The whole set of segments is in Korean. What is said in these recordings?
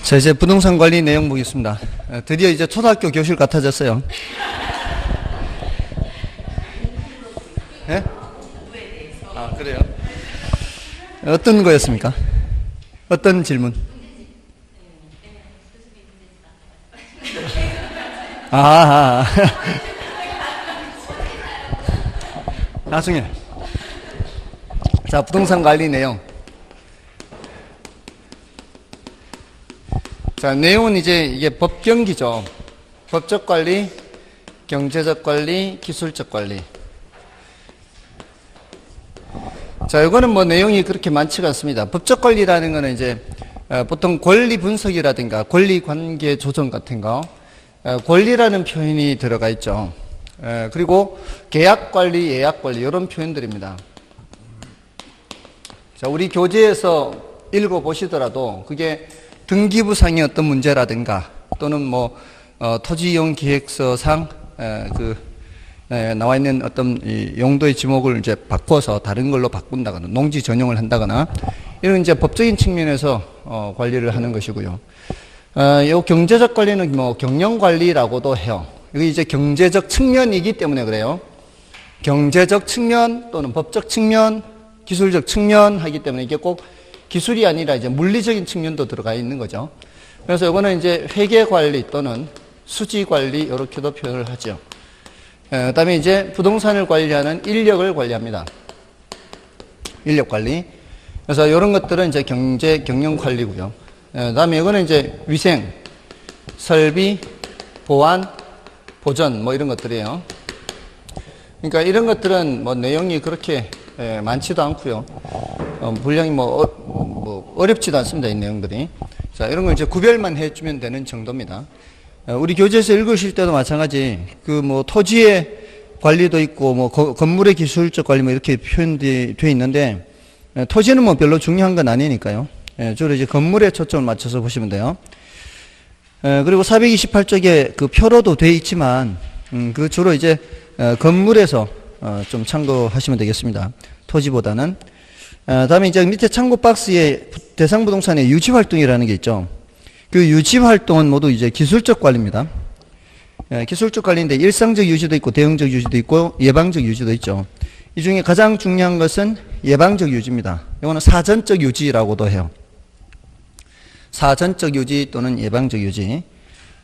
자, 이제 부동산 관리 내용 보겠습니다. 드디어 이제 초등학교 교실 같아졌어요. 예? 아, 그래요? 어떤 거였습니까? 어떤 질문? 나중에. 자, 부동산 관리 내용. 자, 내용은 이제 이게 법경기죠. 법적 관리, 경제적 관리, 기술적 관리. 자, 이거는 뭐 내용이 그렇게 많지가 않습니다. 법적 관리라는 거는 이제 보통 권리 분석이라든가 권리 관계 조정 같은 거, 권리라는 표현이 들어가 있죠. 그리고 계약 관리, 예약 관리 이런 표현들입니다. 자, 우리 교재에서 읽어보시더라도 그게 등기부상의 어떤 문제라든가 또는 뭐 토지 이용 계획서상 나와 있는 어떤 이 용도의 지목을 이제 바꿔서 다른 걸로 바꾼다거나 농지 전용을 한다거나 이런 이제 법적인 측면에서 관리를 하는 것이고요. 요 경제적 관리는 뭐 경영 관리라고도 해요. 이게 이제 경제적 측면이기 때문에 그래요. 경제적 측면 또는 법적 측면, 기술적 측면 하기 때문에 이게 꼭 기술이 아니라 이제 물리적인 측면도 들어가 있는 거죠. 그래서 이거는 이제 회계 관리 또는 수지 관리 이렇게도 표현을 하죠. 그다음에 이제 부동산을 관리하는 인력을 관리합니다. 인력 관리. 그래서 이런 것들은 이제 경영 관리고요. 그다음에 이거는 이제 위생, 설비, 보안, 보전 뭐 이런 것들이에요. 그러니까 이런 것들은 뭐 내용이 그렇게 많지도 않고요. 분량이 어렵지도 않습니다. 이 내용들이. 자, 이런 걸 이제 구별만 해주면 되는 정도입니다. 우리 교재에서 읽으실 때도 마찬가지, 토지의 관리도 있고, 건물의 기술적 관리 이렇게 표현되어 있는데, 토지는 별로 중요한 건 아니니까요. 주로 이제 건물에 초점을 맞춰서 보시면 돼요. 그리고 428쪽에 그 표로도 되어 있지만, 그 주로 이제, 건물에서, 좀 참고하시면 되겠습니다. 토지보다는. 다음에 이제 밑에 참고 박스에 대상 부동산의 유지 활동이라는 게 있죠. 그 유지 활동은 모두 이제 기술적 관리입니다. 기술적 관리인데 일상적 유지도 있고 대응적 유지도 있고 예방적 유지도 있죠. 이 중에 가장 중요한 것은 예방적 유지입니다. 이거는 사전적 유지라고도 해요. 사전적 유지 또는 예방적 유지.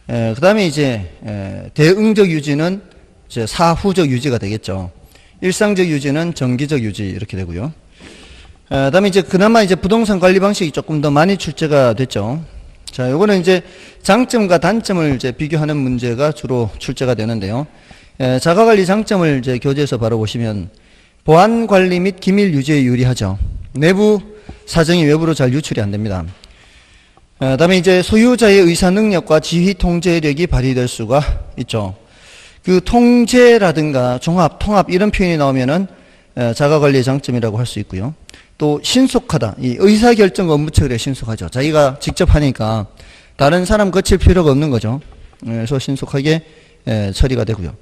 그 다음에 이제 대응적 유지는 이제 사후적 유지가 되겠죠. 일상적 유지는 정기적 유지 이렇게 되고요. 다음에 이제 그나마 이제 부동산 관리 방식이 조금 더 많이 출제가 됐죠. 자, 요거는 이제 장점과 단점을 이제 비교하는 문제가 주로 출제가 되는데요. 자가 관리 장점을 이제 교재에서 바로 보시면 보안 관리 및 기밀 유지에 유리하죠. 내부 사정이 외부로 잘 유출이 안 됩니다. 다음에 이제 소유자의 의사 능력과 지휘 통제력이 발휘될 수가 있죠. 그 통제라든가 종합, 통합 이런 표현이 나오면은 자가 관리의 장점이라고 할 수 있고요. 또 신속하다. 이 의사결정 업무 처리가 신속하죠. 자기가 직접 하니까 다른 사람 거칠 필요가 없는 거죠. 그래서 신속하게 처리가 되고요.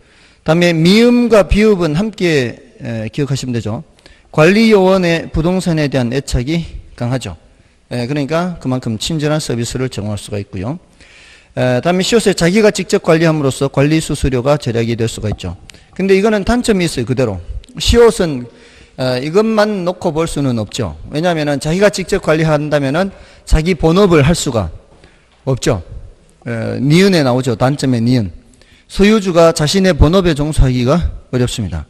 다음에 미음과 비읍은 함께 기억하시면 되죠. 관리요원의 부동산에 대한 애착이 강하죠. 그러니까 그만큼 친절한 서비스를 제공할 수가 있고요. 다음에 시옷에 자기가 직접 관리함으로써 관리 수수료가 절약이 될 수가 있죠. 근데 이거는 단점이 있어요. 그대로. 시옷은 이것만 놓고 볼 수는 없죠. 왜냐하면 자기가 직접 관리한다면은 자기 본업을 할 수가 없죠. 니은에 나오죠. 단점의 니은. 소유주가 자신의 본업에 종사하기가 어렵습니다.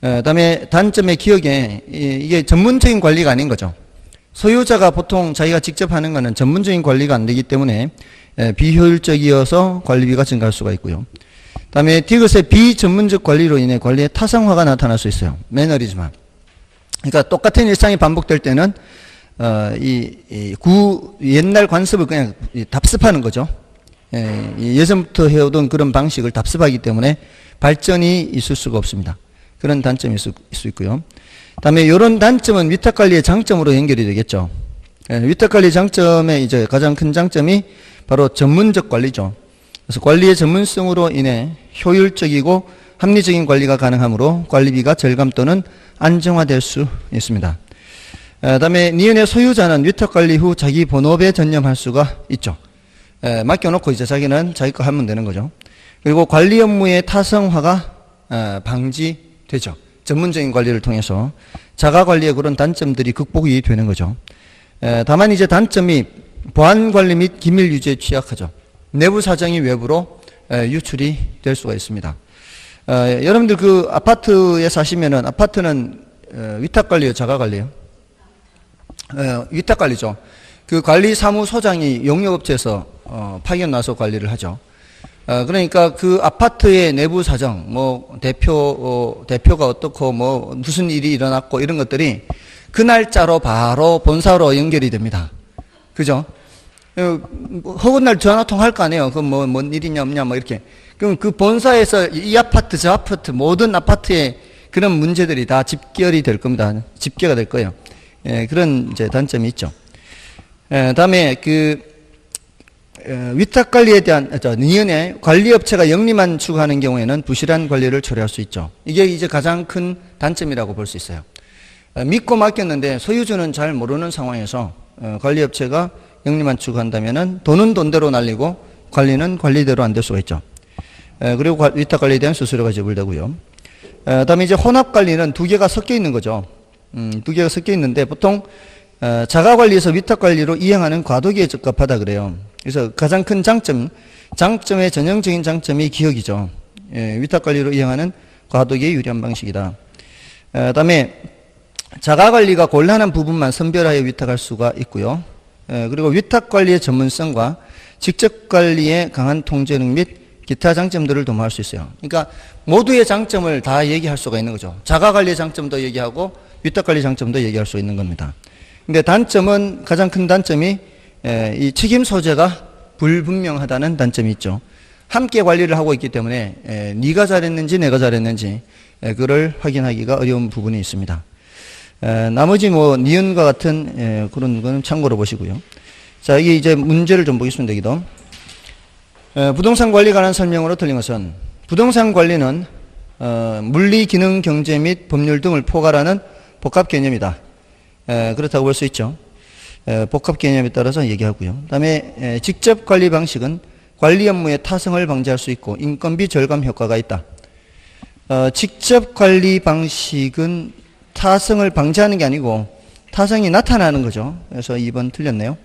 그다음에 단점의 기억에 이게 전문적인 관리가 아닌 거죠. 소유자가 보통 자기가 직접 하는 거는 전문적인 관리가 안 되기 때문에 비효율적이어서 관리비가 증가할 수가 있고요. 다음에 디귿의 비전문적 관리로 인해 관리에 타성화가 나타날 수 있어요. 매너리즘화. 그러니까 똑같은 일상이 반복될 때는 옛날 관습을 그냥 답습하는 거죠. 예전부터 해오던 그런 방식을 답습하기 때문에 발전이 있을 수가 없습니다. 그런 단점이 있을 수 있고요. 다음에 이런 단점은 위탁관리의 장점으로 연결이 되겠죠. 위탁관리 장점의 이제 가장 큰 장점이 바로 전문적 관리죠. 그래서 관리의 전문성으로 인해 효율적이고 합리적인 관리가 가능하므로 관리비가 절감 또는 안정화될 수 있습니다. 그다음에 니은의 소유자는 위탁관리 후 자기 본업에 전념할 수가 있죠. 맡겨놓고 이제 자기는 자기 거 하면 되는 거죠. 그리고 관리 업무의 타성화가 방지되죠. 전문적인 관리를 통해서 자가관리의 그런 단점들이 극복이 되는 거죠. 다만 이제 단점이 보안관리 및 기밀 유지에 취약하죠. 내부 사정이 외부로 유출이 될 수가 있습니다. 여러분들 그 아파트에 사시면은 아파트는 위탁관리요, 자가관리요? 위탁관리죠. 그 관리사무소장이 용역업체에서 파견 나서 관리를 하죠. 그러니까 그 아파트의 내부 사정, 뭐 대표가 어떻고 뭐 무슨 일이 일어났고 이런 것들이 그 날짜로 바로 본사로 연결이 됩니다. 그죠? 허구한 날 전화통 할 거 아니에요. 그 뭔 일이냐 없냐 뭐 이렇게. 그럼 그 본사에서 이 아파트 저 아파트 모든 아파트의 그런 문제들이 다 집결이 될 겁니다. 집계가 될 거예요. 그런 이제 단점이 있죠. 다음에 위탁 관리에 대한 니은의 관리업체가 영리만 추구하는 경우에는 부실한 관리를 초래할 수 있죠. 이게 이제 가장 큰 단점이라고 볼 수 있어요. 믿고 맡겼는데 소유주는 잘 모르는 상황에서 관리업체가 영리만 추구한다면은 돈은 돈대로 날리고 관리는 관리대로 안 될 수가 있죠. 그리고 위탁 관리에 대한 수수료가 지불되고요. 다음에 이제 혼합 관리는 두 개가 섞여 있는 거죠. 두 개가 섞여 있는데 보통 자가 관리에서 위탁 관리로 이행하는 과도기에 적합하다 그래요. 그래서 가장 큰 장점의 전형적인 장점이 기억이죠. 위탁 관리로 이행하는 과도기에 유리한 방식이다. 다음에 자가 관리가 곤란한 부분만 선별하여 위탁할 수가 있고요. 그리고 위탁 관리의 전문성과 직접 관리의 강한 통제능 및 기타 장점들을 도모할 수 있어요. 그러니까 모두의 장점을 다 얘기할 수가 있는 거죠. 자가 관리의 장점도 얘기하고 위탁 관리 장점도 얘기할 수 있는 겁니다. 근데 단점은 가장 큰 단점이 이 책임 소재가 불분명하다는 단점이 있죠. 함께 관리를 하고 있기 때문에 네가 잘했는지 내가 잘했는지 그걸 확인하기가 어려운 부분이 있습니다. 나머지 뭐 니은과 같은 그런 거는 참고로 보시고요. 자, 이게 이제 문제를 좀 보겠습니다. 여기도 부동산 관리에 관한 설명으로 틀린 것은 부동산 관리는 물리, 기능, 경제 및 법률 등을 포괄하는 복합 개념이다. 그렇다고 볼 수 있죠. 복합 개념에 따라서 얘기하고요. 그 다음에 직접 관리 방식은 관리 업무의 타성을 방지할 수 있고 인건비 절감 효과가 있다. 직접 관리 방식은 타성을 방지하는 게 아니고 타성이 나타나는 거죠. 그래서 2번 틀렸네요.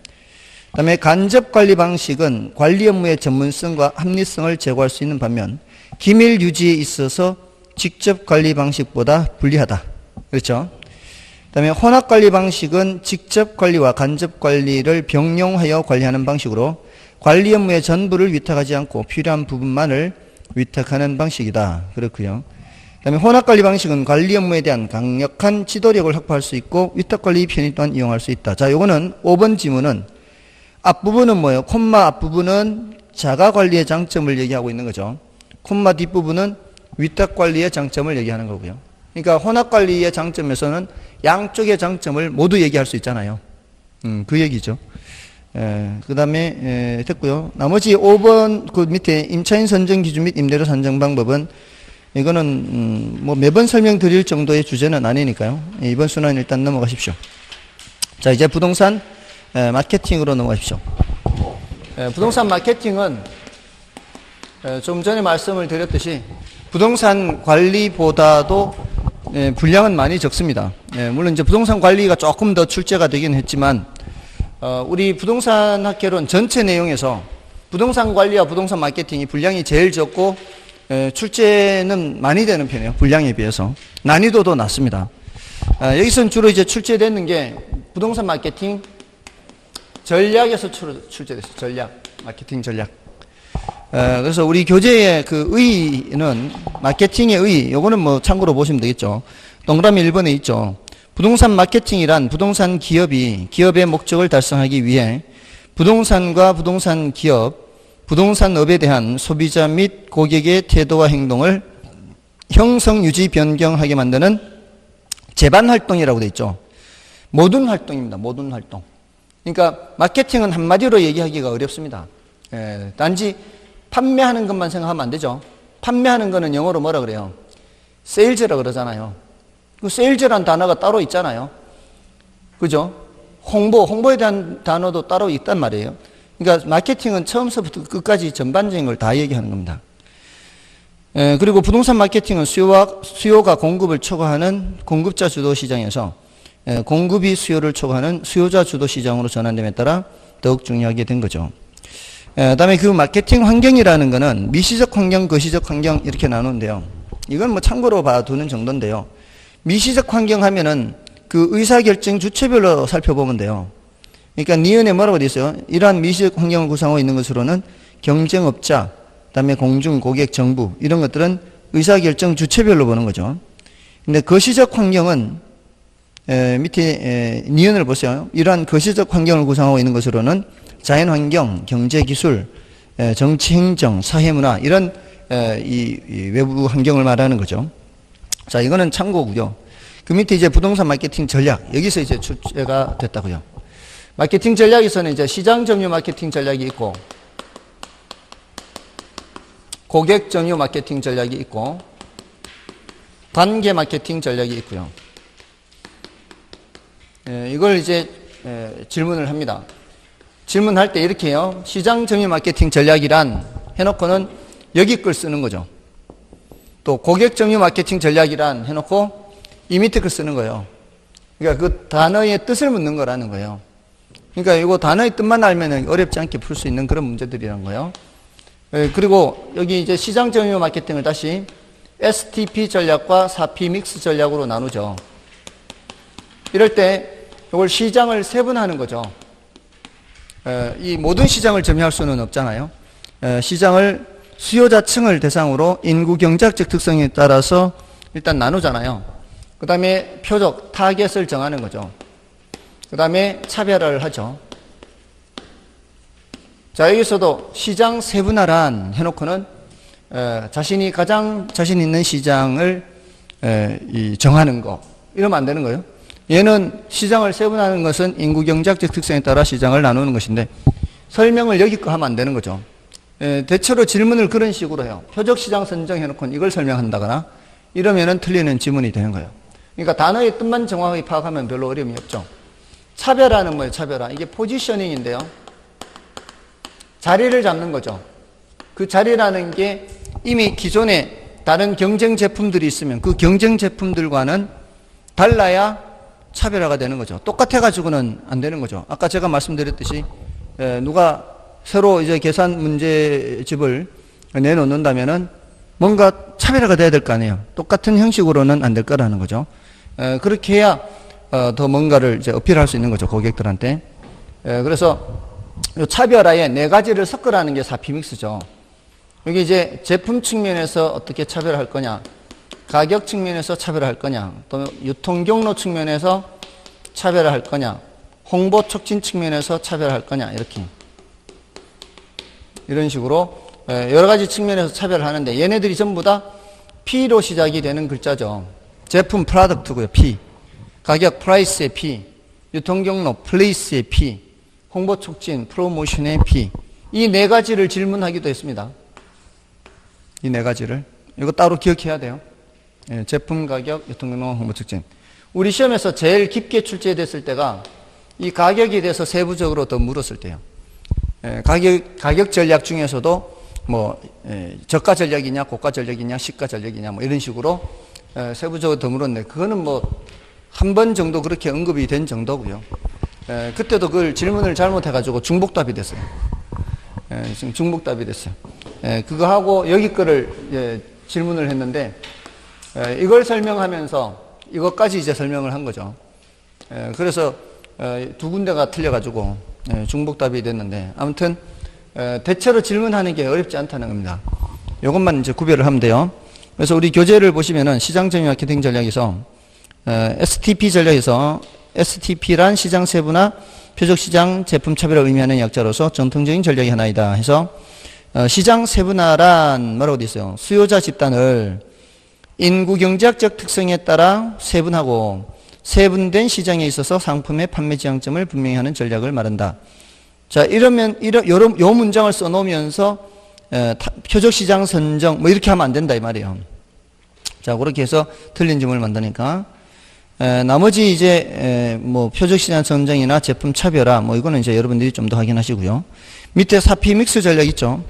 그 다음에 간접 관리 방식은 관리 업무의 전문성과 합리성을 제고할 수 있는 반면 기밀 유지에 있어서 직접 관리 방식보다 불리하다. 그렇죠? 그 다음에 혼합 관리 방식은 직접 관리와 간접 관리를 병용하여 관리하는 방식으로 관리 업무의 전부를 위탁하지 않고 필요한 부분만을 위탁하는 방식이다. 그렇고요. 그 다음에 혼합 관리 방식은 관리 업무에 대한 강력한 지도력을 확보할 수 있고 위탁 관리 편의 또한 이용할 수 있다. 자, 요거는 5번 지문은 앞부분은 뭐예요? 콤마 앞부분은 자가 관리의 장점을 얘기하고 있는 거죠. 콤마 뒷부분은 위탁 관리의 장점을 얘기하는 거고요. 그러니까 혼합 관리의 장점에서는 양쪽의 장점을 모두 얘기할 수 있잖아요. 그 얘기죠. 그 다음에 됐고요. 나머지 5번 그 밑에 임차인 선정 기준 및 임대료 산정 방법은 이거는 뭐 매번 설명드릴 정도의 주제는 아니니까요. 이번 순환 일단 넘어가십시오. 자, 이제 부동산 마케팅으로 넘어가십시오. 부동산 마케팅은 좀 전에 말씀을 드렸듯이 부동산 관리보다도 분량은 많이 적습니다. 물론 이제 부동산 관리가 조금 더 출제가 되긴 했지만 우리 부동산 학개론 전체 내용에서 부동산 관리와 부동산 마케팅이 분량이 제일 적고 출제는 많이 되는 편이에요. 분량에 비해서. 난이도도 낮습니다. 여기서는 주로 이제 출제되는 게 부동산 마케팅 전략에서 출제됐어요. 전략, 마케팅 전략. 그래서 우리 교재의 그 의의는 마케팅의 의의, 요거는 뭐 참고로 보시면 되겠죠. 동그라미 1번에 있죠. 부동산 마케팅이란 부동산 기업이 기업의 목적을 달성하기 위해 부동산과 부동산 기업, 부동산업에 대한 소비자 및 고객의 태도와 행동을 형성, 유지, 변경하게 만드는 제반 활동이라고 되어 있죠. 모든 활동입니다. 모든 활동. 그러니까 마케팅은 한마디로 얘기하기가 어렵습니다. 단지 판매하는 것만 생각하면 안 되죠. 판매하는 거는 영어로 뭐라 그래요? 세일즈라 그러잖아요. 그 세일즈란 단어가 따로 있잖아요. 그죠? 홍보에 대한 단어도 따로 있단 말이에요. 그러니까 마케팅은 처음서부터 끝까지 전반적인 걸 다 얘기하는 겁니다. 그리고 부동산 마케팅은 수요가 공급을 초과하는 공급자 주도 시장에서 공급이 수요를 초과하는 수요자 주도 시장으로 전환됨에 따라 더욱 중요하게 된 거죠. 그다음에 그 마케팅 환경이라는 거는 미시적 환경, 거시적 환경 이렇게 나누는데요. 이건 뭐 참고로 봐두는 정도인데요. 미시적 환경 하면은 그 의사결정 주체별로 살펴보면 돼요. 그러니까 니은에 뭐라고 되어 있어요? 이러한 미시적 환경을 구성하고 있는 것으로는 경쟁업자, 그다음에 공중, 고객, 정부 이런 것들은 의사결정 주체별로 보는 거죠. 근데 거시적 환경은 밑에 니은을 보세요. 이러한 거시적 환경을 구성하고 있는 것으로는 자연환경, 경제기술, 정치행정, 사회문화 이런 이 외부 환경을 말하는 거죠. 자, 이거는 참고고요. 그 밑에 이제 부동산 마케팅 전략 여기서 이제 출제가 됐다고요. 마케팅 전략에서는 이제 시장 점유 마케팅 전략이 있고 고객 점유 마케팅 전략이 있고 관계 마케팅 전략이 있고요. 이걸 이제 질문을 합니다. 질문할 때 이렇게 해요. 시장 점유 마케팅 전략이란 해놓고는 여기 걸 쓰는 거죠. 또 고객 점유 마케팅 전략이란 해놓고 이 밑에 걸 쓰는 거예요. 그러니까 그 단어의 뜻을 묻는 거라는 거예요. 그러니까 이거 단어의 뜻만 알면 어렵지 않게 풀 수 있는 그런 문제들이란 거예요. 그리고 여기 이제 시장 점유 마케팅을 다시 STP 전략과 4P 믹스 전략으로 나누죠. 이럴 때 이걸 시장을 세분화하는 거죠. 이 모든 시장을 점유할 수는 없잖아요. 시장을 수요자층을 대상으로 인구 경제학적 특성에 따라서 일단 나누잖아요. 그 다음에 표적, 타겟을 정하는 거죠. 그 다음에 차별화를 하죠. 자, 여기서도 시장 세분화란 해놓고는 자신이 가장 자신 있는 시장을 정하는 거 이러면 안 되는 거예요. 얘는 시장을 세분화하는 것은 인구 경제학적 특성에 따라 시장을 나누는 것인데 설명을 여기 거 하면 안 되는 거죠. 대체로 질문을 그런 식으로 해요. 표적 시장 선정해놓고 이걸 설명한다거나 이러면은 틀리는 지문이 되는 거예요. 그러니까 단어의 뜻만 정확하게 파악하면 별로 어려움이 없죠. 차별화는 뭐예요? 차별화. 이게 포지셔닝인데요. 자리를 잡는 거죠. 그 자리라는 게 이미 기존에 다른 경쟁 제품들이 있으면 그 경쟁 제품들과는 달라야 차별화가 되는 거죠. 똑같아가지고는 안 되는 거죠. 아까 제가 말씀드렸듯이 누가 새로 이제 계산 문제집을 내놓는다면은 뭔가 차별화가 돼야 될 거 아니에요. 똑같은 형식으로는 안 될 거라는 거죠. 그렇게 해야 더 뭔가를 이제 어필할 수 있는 거죠. 고객들한테. 그래서 요 차별화에 네 가지를 섞으라는 게 4P 믹스죠. 여기 이제 제품 측면에서 어떻게 차별화할 거냐, 가격 측면에서 차별화할 거냐, 또 유통 경로 측면에서 차별화할 거냐, 홍보 촉진 측면에서 차별화할 거냐, 이렇게 이런 식으로 여러 가지 측면에서 차별화하는데 얘네들이 전부 다 P로 시작이 되는 글자죠. 제품 프로덕트고요. P. 가격 프라이스의 P. 유통 경로 플레이스의 P. 홍보 촉진 프로모션의 P. 이 네 가지를 질문하기도 했습니다. 이 네 가지를 이거 따로 기억해야 돼요. 제품 가격, 유통 경로, 홍보 촉진. 우리 시험에서 제일 깊게 출제됐을 때가 이 가격에 대해서 세부적으로 더 물었을 때요. 가격 전략 중에서도 뭐 저가 전략이냐, 고가 전략이냐, 시가 전략이냐 뭐 이런 식으로 세부적으로 더 물었는데 그거는 뭐 한 번 정도 그렇게 언급이 된 정도고요. 그때도 그걸 질문을 잘못해가지고 중복답이 됐어요. 지금 중복답이 됐어요. 그거 하고 여기 거를 질문을 했는데 이걸 설명하면서 이것까지 이제 설명을 한 거죠. 그래서 두 군데가 틀려가지고 중복답이 됐는데 아무튼 대체로 질문하는 게 어렵지 않다는 겁니다. 이것만 이제 구별을 하면 돼요. 그래서 우리 교재를 보시면은 시장 점유 마케팅 전략에서 STP 전략에서 STP란 시장 세분화, 표적 시장 제품 차별을 의미하는 약자로서 전통적인 전략이 하나이다 해서 시장 세분화란 뭐라고 되어 있어요? 수요자 집단을 인구 경제학적 특성에 따라 세분하고 세분된 시장에 있어서 상품의 판매 지향점을 분명히 하는 전략을 말한다. 자, 이러면 요 문장을 써놓으면서 표적 시장 선정 뭐 이렇게 하면 안 된다 이 말이에요. 자, 그렇게 해서 틀린 질문을 만드니까 나머지 이제 뭐 표적시장 선정이나 제품 차별화 뭐 이거는 이제 여러분들이 좀 더 확인하시고요. 밑에 사피 믹스 전략 있죠.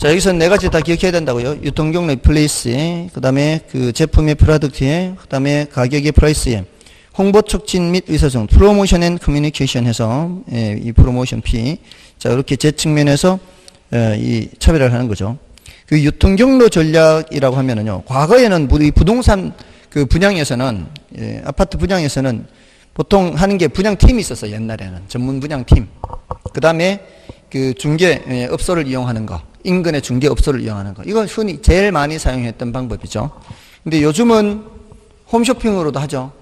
자, 여기서 네 가지 다 기억해야 된다고요. 유통경로의 플레이스에, 그 다음에 그 제품의 프로덕트에, 그 다음에 가격의 프라이스에, 홍보 촉진 및 의사소통, 프로모션 앤 커뮤니케이션 해서 이 프로모션 피. 자, 이렇게 제 측면에서 이 차별화를 하는 거죠. 그 유통경로 전략이라고 하면은요, 과거에는 우리 부동산 그 분양에서는, 아파트 분양에서는 보통 하는 게 분양팀이 있었어요, 옛날에는. 전문 분양팀. 그 다음에 그 중개업소를 이용하는 거. 인근의 중개업소를 이용하는 거. 이건 흔히 제일 많이 사용했던 방법이죠. 근데 요즘은 홈쇼핑으로도 하죠.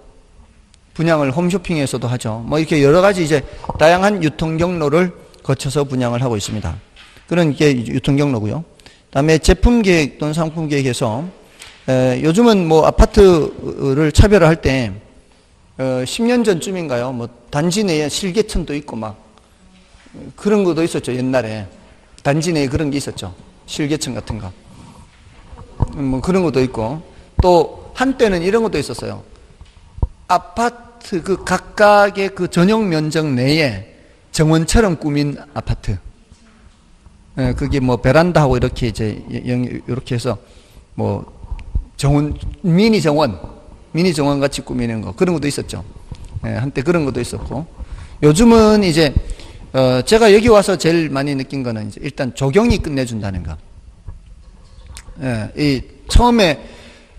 분양을 홈쇼핑에서도 하죠. 뭐 이렇게 여러 가지 이제 다양한 유통경로를 거쳐서 분양을 하고 있습니다. 그런 게 유통경로고요. 다음에 제품계획 또는 상품계획에서 요즘은 뭐 아파트를 차별화할 때 10년 전쯤인가요? 뭐 단지 내에 실개천도 있고 막 그런 것도 있었죠. 옛날에 단지 내에 그런 게 있었죠. 실개천 같은 거. 뭐 그런 것도 있고 또 한때는 이런 것도 있었어요. 아파트 그 각각의 그 전용 면적 내에 정원처럼 꾸민 아파트. 그게 뭐 베란다하고 이렇게 이제 이렇게 해서 뭐 정원 미니 정원 같이 꾸미는 거 그런 것도 있었죠. 한때 그런 것도 있었고 요즘은 이제 제가 여기 와서 제일 많이 느낀 거는 이제 일단 조경이 끝내준다는 거. 이 처음에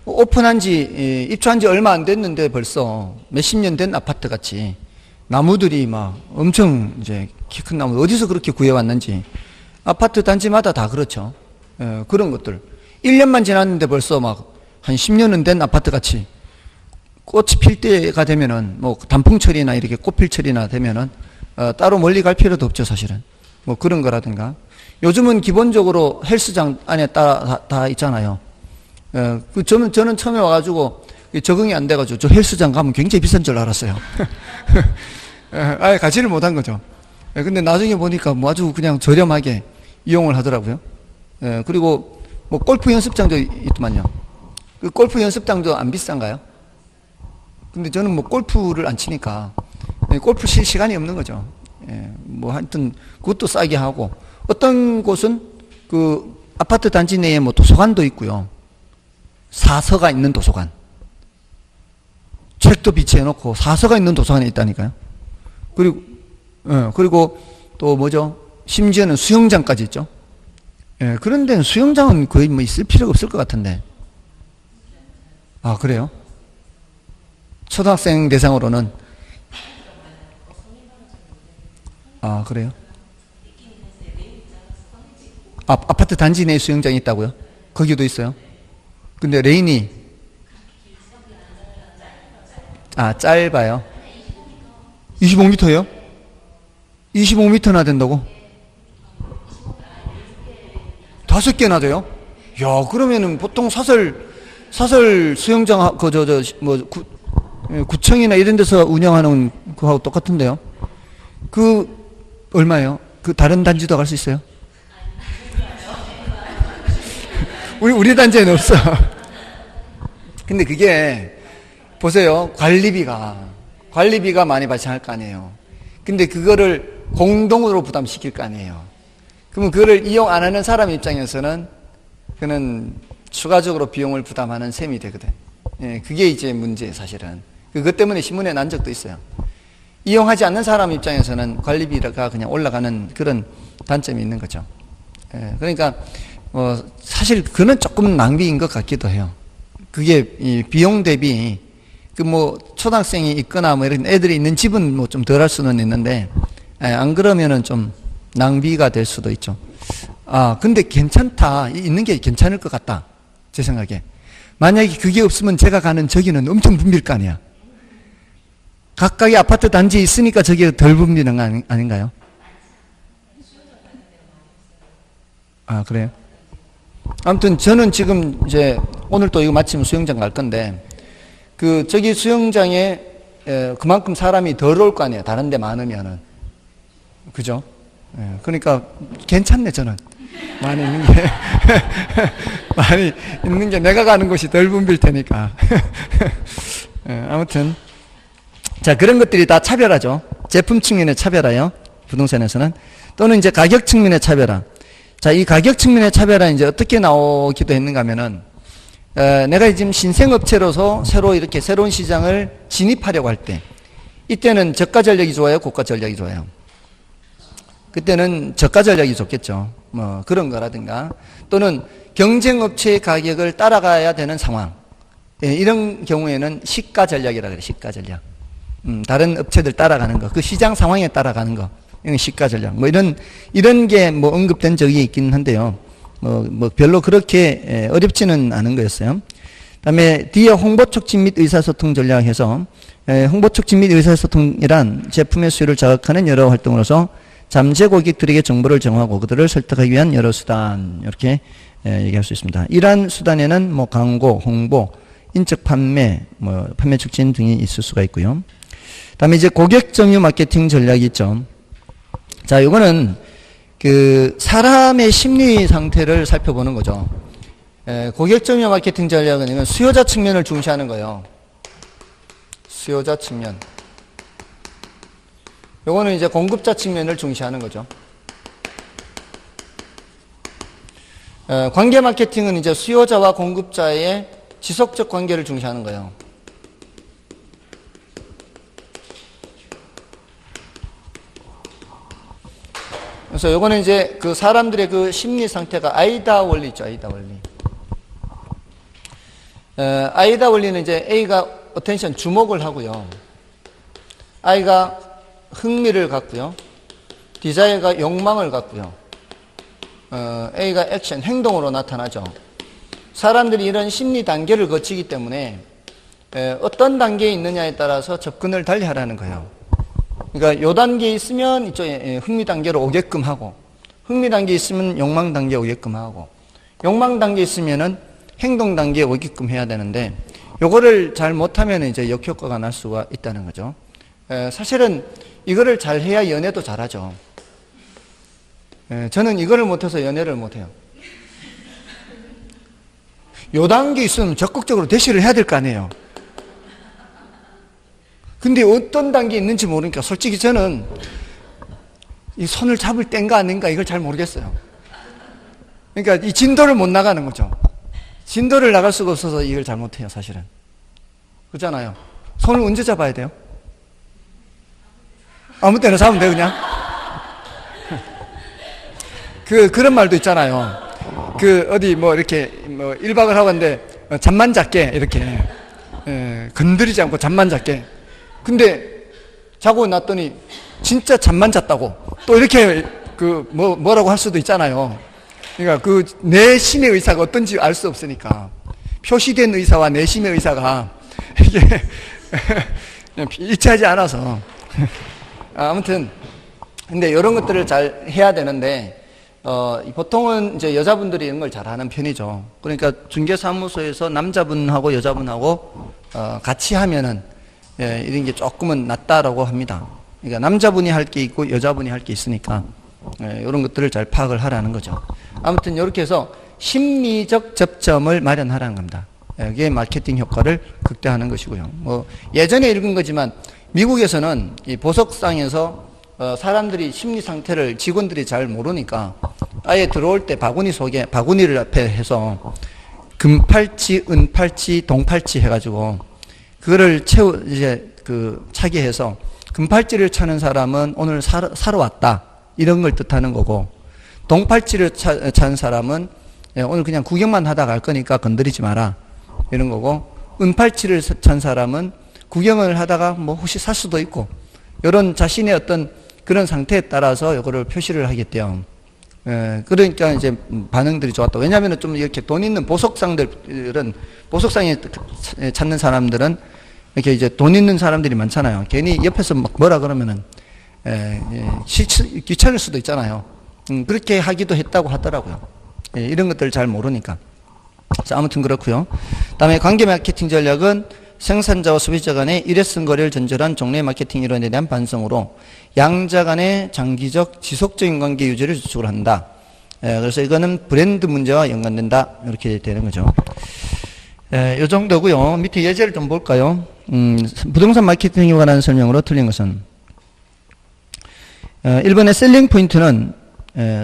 오픈한 지 입주한 지 얼마 안 됐는데 벌써 몇십 년 된 아파트 같이 나무들이 막 엄청 이제 키 큰 나무 어디서 그렇게 구해왔는지 아파트 단지마다 다 그렇죠. 그런 것들 1년만 지났는데 벌써 막 한 10년은 된 아파트 같이 꽃이 필 때가 되면은 뭐 단풍철이나 이렇게 꽃필철이나 되면은 따로 멀리 갈 필요도 없죠, 사실은. 뭐 그런 거라든가. 요즘은 기본적으로 헬스장 안에 다 있잖아요. 저는 처음에 와가지고 적응이 안 돼가지고 저 헬스장 가면 굉장히 비싼 줄 알았어요. 아예 가지를 못한 거죠. 근데 나중에 보니까 뭐 아주 그냥 저렴하게 이용을 하더라고요. 그리고 뭐 골프 연습장도 있더만요. 그 골프 연습장도 안 비싼가요? 근데 저는 뭐 골프를 안 치니까 골프 칠 시간이 없는 거죠. 뭐 하여튼 그것도 싸게 하고 어떤 곳은 그 아파트 단지 내에 뭐 도서관도 있고요. 사서가 있는 도서관. 책도 비치해 놓고 사서가 있는 도서관이 있다니까요. 그리고 또 뭐죠? 심지어는 수영장까지 있죠. 그런 데는 수영장은 거의 뭐 있을 필요가 없을 것 같은데. 아, 그래요? 초등학생 대상으로는 아, 그래요? 아파트 단지 내에 수영장이 있다고요? 거기도 있어요? 근데 레인이 짧아요? 25m요? 25m나 된다고? 5개나 돼요? 야, 그러면은 보통 사설 수영장 구청이나 이런 데서 운영하는 그거하고 똑같은데요? 얼마예요? 그 다른 단지도 갈 수 있어요? 우리 단지에는 없어. 근데 그게 보세요. 관리비가 많이 발생할 거 아니에요. 근데 그거를 공동으로 부담시킬 거 아니에요. 그러면 그거를 이용 안 하는 사람 입장에서는 그는 추가적으로 비용을 부담하는 셈이 되거든. 그게 이제 문제예요, 사실은. 그것 때문에 신문에 난 적도 있어요. 이용하지 않는 사람 입장에서는 관리비가 그냥 올라가는 그런 단점이 있는 거죠. 그러니까 사실 그는 조금 낭비인 것 같기도 해요. 그게 이 비용 대비 초등학생이 있거나 뭐 이런 애들이 있는 집은 뭐 좀 덜 할 수는 있는데 안 그러면은 좀 낭비가 될 수도 있죠. 근데 괜찮다. 있는 게 괜찮을 것 같다. 제 생각에. 만약에 그게 없으면 제가 가는 저기는 엄청 붐빌 거 아니야. 각각의 아파트 단지에 있으니까 저기가 덜 붐비는 거 아닌가요? 그래요? 아무튼 저는 지금 이제 오늘 또 이거 마치면 수영장 갈 건데 저기 수영장에 그만큼 사람이 덜 올 거 아니에요. 다른 데 많으면은. 그죠? 그러니까 괜찮네, 저는. 많이 있는 게 내가 가는 곳이 덜 붐빌 테니까. 아무튼 자, 그런 것들이 다 차별화죠. 제품 측면의 차별화요. 부동산에서는. 또는 이제 가격 측면의 차별화. 자, 이 가격 측면의 차별화 이제 어떻게 나오기도 했는가 하면은, 내가 지금 신생업체로서 새로 이렇게 새로운 시장을 진입하려고 할 때, 이때는 저가 전략이 좋아요? 고가 전략이 좋아요? 그때는 저가 전략이 좋겠죠. 뭐 그런 거라든가. 또는 경쟁업체의 가격을 따라가야 되는 상황. 이런 경우에는 시가 전략이라 그래요. 시가 전략. 다른 업체들 따라가는 거. 그 시장 상황에 따라가는 거. 이건 시가 전략. 뭐 이런 게 뭐 언급된 적이 있긴 한데요. 뭐 별로 그렇게 어렵지는 않은 거였어요. 다음에 뒤에 홍보 촉진 및 의사소통 전략에서 홍보 촉진 및 의사소통이란 제품의 수요를 자극하는 여러 활동으로서 잠재 고객들에게 정보를 제공하고 그들을 설득하기 위한 여러 수단. 이렇게 얘기할 수 있습니다. 이러한 수단에는 뭐 광고, 홍보, 인적 판매, 뭐 판매 촉진 등이 있을 수가 있고요. 다음에 이제 고객 점유 마케팅 전략이 있죠. 자, 요거는 그 사람의 심리 상태를 살펴보는 거죠. 고객 점유 마케팅 전략은 이건 수요자 측면을 중시하는 거예요. 수요자 측면. 요거는 이제 공급자 측면을 중시하는 거죠. 관계 마케팅은 이제 수요자와 공급자의 지속적 관계를 중시하는 거예요. 그래서 요거는 이제 그 사람들의 그 심리 상태가 아이다 원리 있죠. 아이다 원리. 아이다 원리는 이제 A가 어텐션 주목을 하고요. I가 흥미를 갖고요. 디자이어가 욕망을 갖고요. A가 액션, 행동으로 나타나죠. 사람들이 이런 심리 단계를 거치기 때문에 어떤 단계에 있느냐에 따라서 접근을 달리 하라는 거예요. 그러니까 요 단계에 있으면 이쪽에 흥미 단계로 오게끔 하고, 흥미 단계에 있으면 욕망 단계에 오게끔 하고, 욕망 단계에 있으면은 행동 단계에 오게끔 해야 되는데, 요거를 잘 못하면 이제 역효과가 날 수가 있다는 거죠. 사실은 이거를 잘 해야 연애도 잘하죠. 저는 이거를 못해서 연애를 못해요. 요 단계에 있으면 적극적으로 대시를 해야 될 거 아니에요. 근데 어떤 단계에 있는지 모르니까 솔직히 저는 이 손을 잡을 땐가 아닌가 이걸 잘 모르겠어요. 그러니까 이 진도를 못 나가는 거죠. 진도를 나갈 수가 없어서 이걸 잘 못해요, 사실은. 그렇잖아요. 손을 언제 잡아야 돼요? 아무 때나 잡으면 돼요, 그냥. 그런 말도 있잖아요. 어디 뭐 이렇게 뭐 1박을 하고 왔는데 잠만 잤게 이렇게 건드리지 않고 잠만 잤게. 근데 자고 났더니 진짜 잠만 잤다고 또 이렇게 뭐라고 할 수도 있잖아요. 그러니까 내심의 의사가 어떤지 알 수 없으니까 표시된 의사와 내심의 의사가 이게 일치하지 않아서 아무튼 근데 이런 것들을 잘 해야 되는데 보통은 이제 여자분들이 이런 걸 잘하는 편이죠. 그러니까 중개사무소에서 남자분하고 여자분하고 같이 하면은 이런 게 조금은 낫다라고 합니다. 그러니까 남자분이 할 게 있고 여자분이 할 게 있으니까 이런 것들을 잘 파악을 하라는 거죠. 아무튼 이렇게 해서 심리적 접점을 마련하라는 겁니다. 이게 마케팅 효과를 극대화하는 것이고요. 뭐 예전에 읽은 거지만 미국에서는 이 보석상에서 사람들이 심리 상태를 직원들이 잘 모르니까 아예 들어올 때 바구니를 앞에 해서 금팔찌, 은팔찌, 동팔찌 해가지고 그거를 차게 해서 금팔찌를 차는 사람은 오늘 사러 왔다. 이런 걸 뜻하는 거고, 동팔찌를 찬 사람은 오늘 그냥 구경만 하다 갈 거니까 건드리지 마라. 이런 거고, 은팔찌를 찬 사람은 구경을 하다가 뭐 혹시 살 수도 있고, 이런 자신의 어떤 그런 상태에 따라서 이거를 표시를 하겠대요. 그러니까 이제 반응들이 좋았다. 왜냐하면 좀 이렇게 돈 있는 보석상에 찾는 사람들은 이렇게 이제 돈 있는 사람들이 많잖아요. 괜히 옆에서 막 뭐라 그러면은 귀찮을 수도 있잖아요. 그렇게 하기도 했다고 하더라고요. 이런 것들을 잘 모르니까. 자, 아무튼 그렇고요. 다음에 관계 마케팅 전략은 생산자와 소비자 간의 일회성 거래를 전제한 종래 마케팅 이론에 대한 반성으로 양자 간의 장기적 지속적인 관계 유지를 주축을 한다. 그래서 이거는 브랜드 문제와 연관된다. 이렇게 되는 거죠. 이 정도고요. 밑에 예제를 좀 볼까요? 부동산 마케팅에 관한 설명으로 틀린 것은 1번의 셀링 포인트는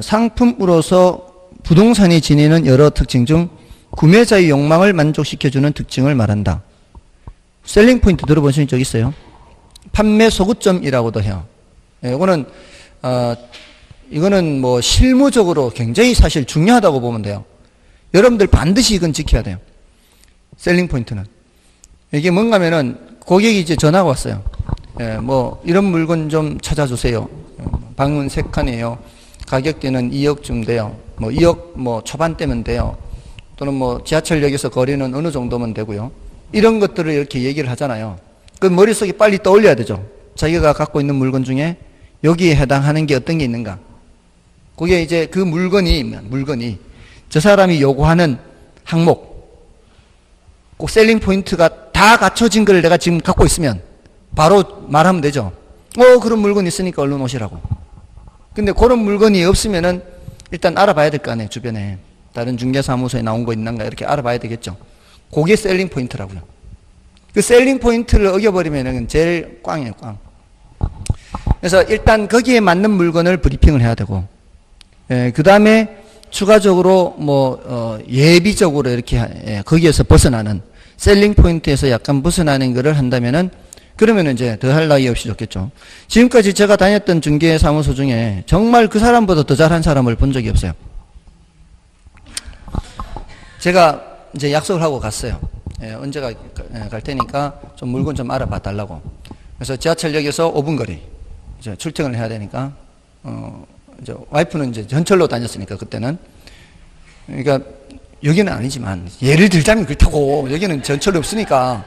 상품으로서 부동산이 지니는 여러 특징 중 구매자의 욕망을 만족시켜주는 특징을 말한다. 셀링 포인트 들어보신 적 있어요? 판매 소구점이라고도 해요. 이거는 뭐 실무적으로 굉장히 사실 중요하다고 보면 돼요. 여러분들 반드시 이건 지켜야 돼요. 셀링 포인트는. 이게 뭔가면은 고객이 이제 전화가 왔어요. 뭐 이런 물건 좀 찾아주세요. 방문 3칸이에요. 가격대는 2억쯤 돼요. 뭐 2억 뭐 초반대면 돼요. 또는 뭐 지하철역에서 거리는 어느 정도면 되고요. 이런 것들을 이렇게 얘기를 하잖아요. 그 머릿속에 빨리 떠올려야 되죠. 자기가 갖고 있는 물건 중에 여기에 해당하는 게 어떤 게 있는가. 그게 이제 그 물건이 저 사람이 요구하는 항목, 꼭 셀링 포인트가 다 갖춰진 걸 내가 지금 갖고 있으면 바로 말하면 되죠. 그런 물건 있으니까 얼른 오시라고. 근데 그런 물건이 없으면은 일단 알아봐야 될 거 아니에요, 주변에. 다른 중개사무소에 나온 거 있는가 이렇게 알아봐야 되겠죠. 그게 셀링 포인트라고요. 그 셀링 포인트를 어겨버리면은 제일 꽝이에요, 꽝. 그래서 일단 거기에 맞는 물건을 브리핑을 해야 되고, 그 다음에 추가적으로 예비적으로 이렇게 거기에서 벗어나는 셀링 포인트에서 약간 벗어나는 거를 한다면은 그러면은 이제 더 할 나위 없이 좋겠죠. 지금까지 제가 다녔던 중개사무소 중에 정말 그 사람보다 더 잘한 사람을 본 적이 없어요. 제가 이제 약속을 하고 갔어요. 언제 갈 테니까 좀 물건 좀 알아봐 달라고. 그래서 지하철역에서 5분 거리 이제 출퇴근을 해야 되니까 이제 와이프는 이제 전철로 다녔으니까 그때는. 그러니까 여기는 아니지만 예를 들자면 그렇다고. 여기는 전철이 없으니까